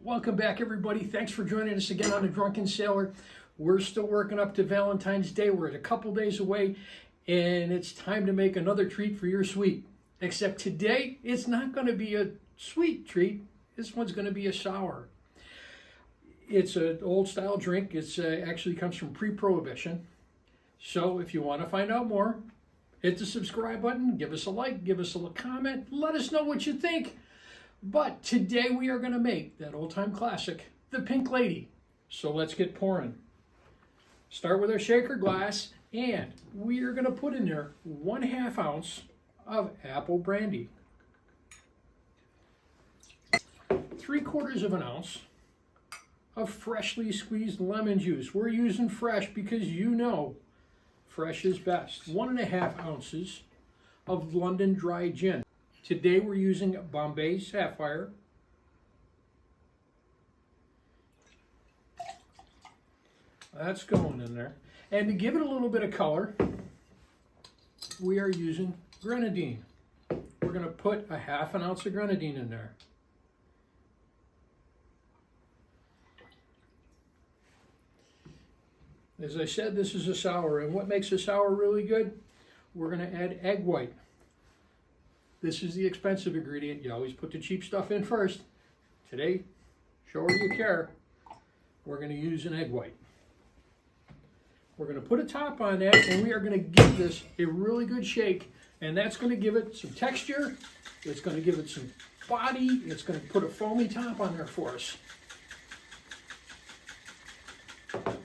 Welcome back, everybody. Thanks for joining us again on The Drunken Sailor. We're still working up to Valentine's Day. We're a couple days away, and it's time to make another treat for your sweet. Except today, it's not going to be a sweet treat. This one's going to be a sour. It's an old-style drink. It actually comes from pre-prohibition. So if you want to find out more, hit the subscribe button, give us a like, give us a comment, let us know what you think. But today we are going to make that old-time classic, the Pink Lady. So let's get pouring. Start with our shaker glass, and we are going to put in there 1/2 ounce of apple brandy, 3/4 of an ounce of freshly squeezed lemon juice. We're using fresh because you know fresh is best. 1.5 ounces of London dry gin. Today we're using Bombay Sapphire. That's going in there. And to give it a little bit of color, we are using Grenadine. We're going to put 1/2 ounce of Grenadine in there. As I said, this is a sour, and what makes a sour really good? We're going to add egg white. This is the expensive ingredient. You always put the cheap stuff in first. Today, show her you care. We're going to use an egg white. We're going to put a top on that, and we are going to give this a really good shake, and that's going to give it some texture. It's going to give it some body. It's going to put a foamy top on there for us.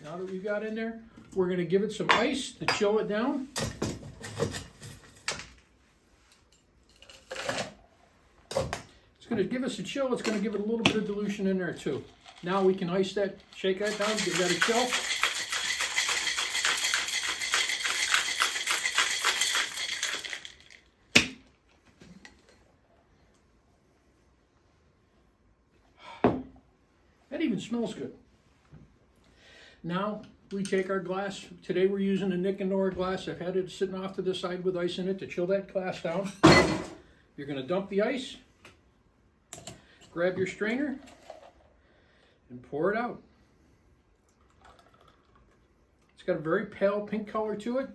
Now that we've got in there, we're going to give it some ice to chill it down. It's going to give us a chill. It's going to give it a little bit of dilution in there too. Now we can ice that, shake that down, give that a chill. That even smells good. Now we take our glass. Today we're using a Nick and Nora glass. I've had it sitting off to the side with ice in it to chill that glass down. You're going to dump the ice, grab your strainer, and pour it out. It's got a very pale pink color to it.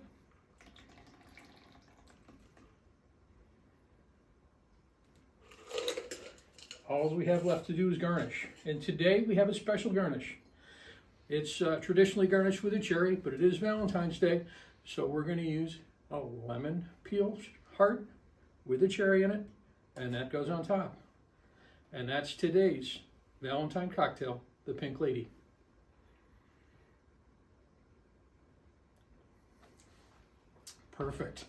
All we have left to do is garnish. And today we have a special garnish. It's traditionally garnished with a cherry, but it is Valentine's Day, so we're going to use a lemon peel heart with a cherry in it, and that goes on top. And that's today's Valentine cocktail, the Pink Lady. Perfect.